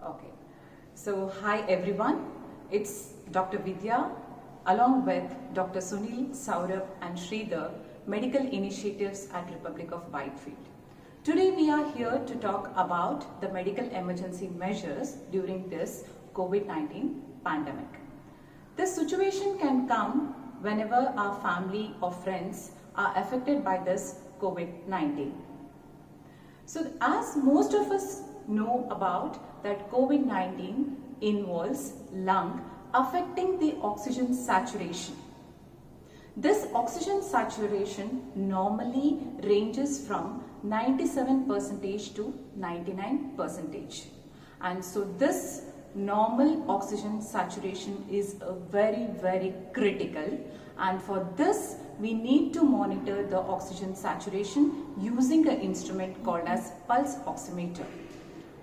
Okay. So, hi everyone. It's Dr. Vidya along with Dr. Sunil, Saurabh and Sridhar, Medical Initiatives at Republic of Whitefield. Today we are here to talk about the medical emergency measures during this COVID-19 pandemic. This situation can come whenever our family or friends are affected by this COVID-19. So as most of us know about that COVID-19 involves lung affecting the oxygen saturation. This oxygen saturation normally ranges from 97% to 99%. And so this normal oxygen saturation is very critical, and for this we need to monitor the oxygen saturation using an instrument called as pulse oximeter.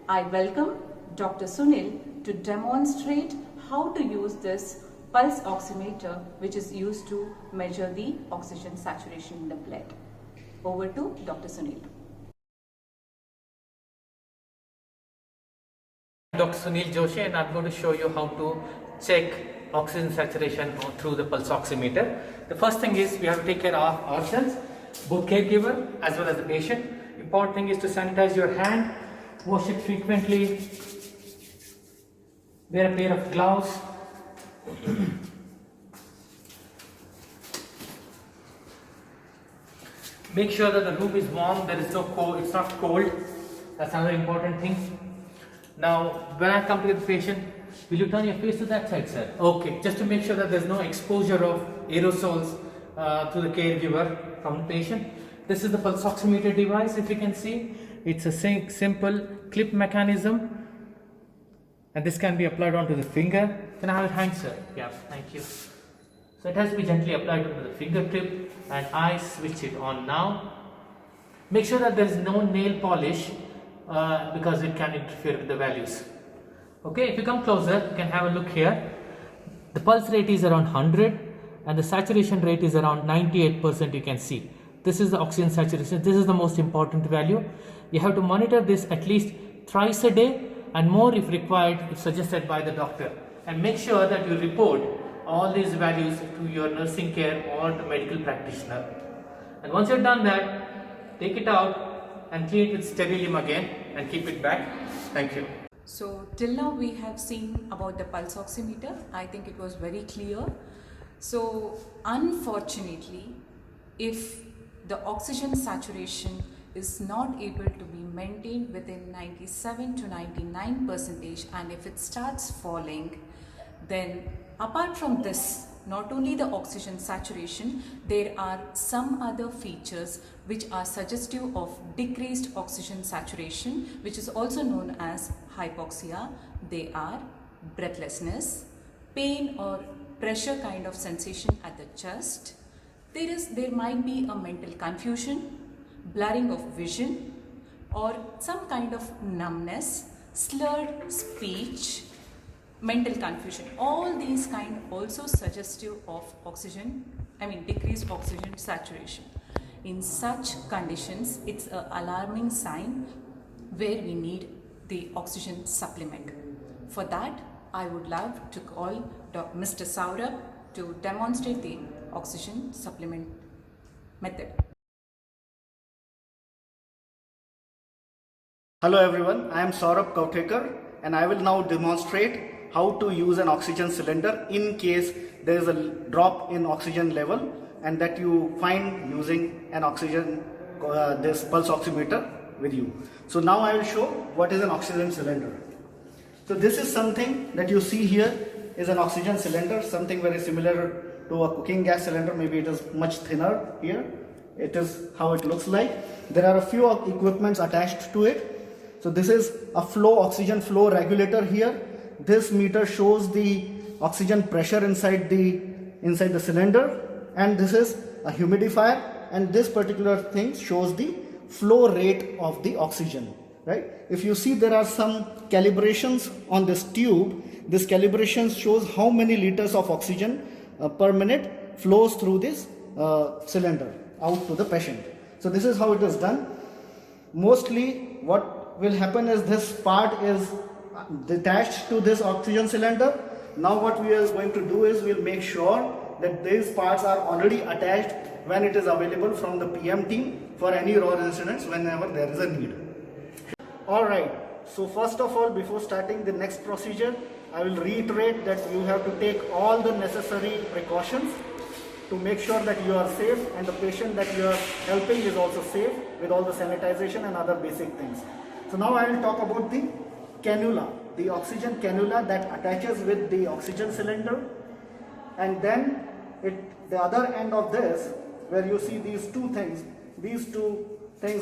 I welcome Dr. Sunil to demonstrate how to use this pulse oximeter, which is used to measure the oxygen saturation in the blood. Over to Dr. Sunil. Dr. Sunil Joshi, and I'm going to show you how to check oxygen saturation through the pulse oximeter. The first thing is we have to take care of ourselves, both caregiver as well as the patient. Important thing is to sanitize your hand, wash it frequently, wear a pair of gloves. Make sure that the room is warm, there is no cold, it's not cold. That's another important thing. Now, when I come to the patient, will you turn your face to that side, sir? Okay, just to make sure that there's no exposure of aerosols to the caregiver from the patient. This is the pulse oximeter device, if you can see. It's a simple clip mechanism, and this can be applied onto the finger. Can I have a hand, sir? Yeah, thank you. So it has to be gently applied onto the fingertip, and I switch it on now. Make sure that there is no nail polish because it can interfere with the values. Okay, if you come closer, you can have a look here. The pulse rate is around 100 and the saturation rate is around 98%, you can see. This is the oxygen saturation. This is the most important value. You have to monitor this at least thrice a day and more if required, if suggested by the doctor. And make sure that you report all these values to your nursing care or the medical practitioner. And once you've done that, take it out and clean it with Sterilium again and keep it back. Thank you. So till now we have seen about the pulse oximeter. I think it was very clear. So unfortunately, if the oxygen saturation is not able to be maintained within 97 to 99%, and if it starts falling, then apart from this, not only the oxygen saturation, there are some other features which are suggestive of decreased oxygen saturation, which is also known as hypoxia. They are breathlessness, pain or pressure kind of sensation at the chest. There might be a mental confusion, blurring of vision, or some kind of numbness, slurred speech, mental confusion. All these kind also suggestive of decreased oxygen saturation. In such conditions, it's an alarming sign where we need the oxygen supplement. For that, I would love to call Mr. Saurabh to demonstrate the oxygen supplement method. Hello everyone, I am Saurabh Kautekar and I will now demonstrate how to use an oxygen cylinder in case there is a drop in oxygen level and that you find using an oxygen, this pulse oximeter with you. So now I will show what is an oxygen cylinder. So this is something that you see here is an oxygen cylinder, something very similar to a cooking gas cylinder. Maybe it is much thinner here. It is how it looks like. There are a few equipments attached to it. So this is a oxygen flow regulator here. This meter shows the oxygen pressure inside the cylinder, and this is a humidifier, and this particular thing shows the flow rate of the oxygen, right? If you see, there are some calibrations on this tube. This calibration shows how many liters of oxygen per minute flows through this cylinder out to the patient. So this is how it is done. Mostly what will happen is this part is detached to this oxygen cylinder. Now what we are going to do is we'll make sure that these parts are already attached when it is available from the PM team for any raw incidents whenever there is a need. Alright, so first of all, before starting the next procedure, I will reiterate that you have to take all the necessary precautions to make sure that you are safe and the patient that you are helping is also safe with all the sanitization and other basic things. So now I will talk about the cannula, the oxygen cannula that attaches with the oxygen cylinder, and then the other end of this, where you see these two things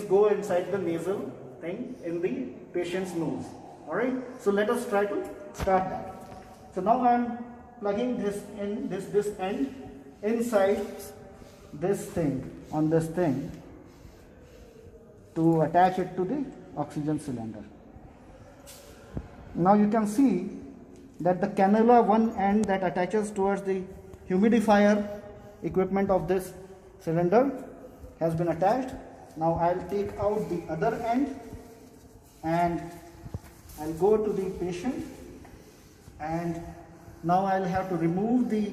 go inside the nasal thing in the patient's nose. Alright, so let us try to start that. So now I am plugging this in, this end inside this thing, on this thing, to attach it to the oxygen cylinder. Now you can see that the cannula one end that attaches towards the humidifier equipment of this cylinder has been attached. Now I'll take out the other end and I'll go to the patient, and now I'll have to remove the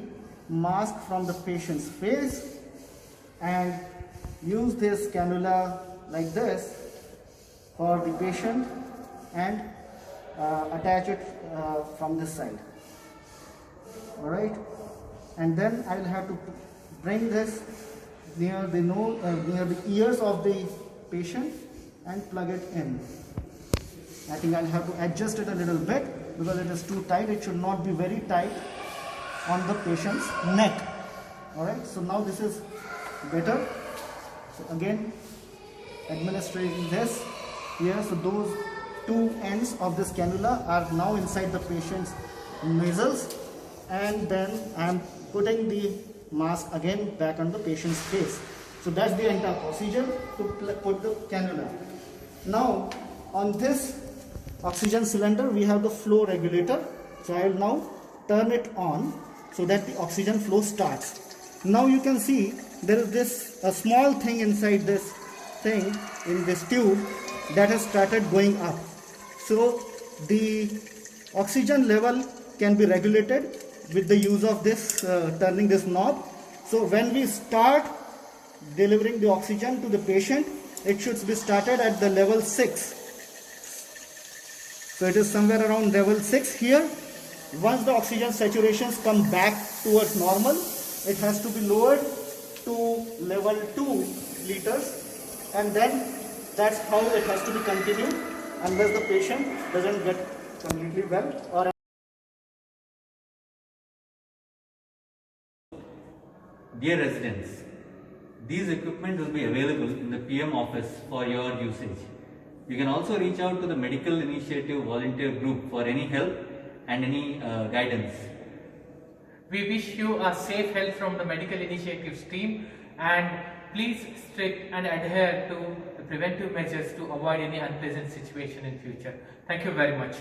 mask from the patient's face and use this cannula like this for the patient and attach it from this side. Alright, and then I'll have to bring this near the nose, near the ears of the patient and plug it in. I think I'll have to adjust it a little bit because it is too tight. It should not be very tight on the patient's neck. Alright, so now this is better. So again, administering this here. So those two ends of this cannula are now inside the patient's nasals, and then I am putting the mask again back on the patient's face. So that's the entire procedure to put the cannula. Now on this oxygen cylinder we have the flow regulator. So I will now turn it on so that the oxygen flow starts. Now you can see there is a small thing inside this thing, in this tube, that has started going up. So the oxygen level can be regulated with the use of this turning this knob. So when we start delivering the oxygen to the patient, it should be started at the level 6. So it is somewhere around level 6 here. Once the oxygen saturations come back towards normal, it has to be lowered to level 2 liters, and then that's how it has to be continued unless the patient doesn't get completely well. Or Dear residents, these equipment will be available in the PM office for your usage. You can also reach out to the Medical Initiative Volunteer Group for any help and any guidance. We wish you a safe health from the Medical Initiatives team, and please strict and adhere to the preventive measures to avoid any unpleasant situation in future. Thank you very much.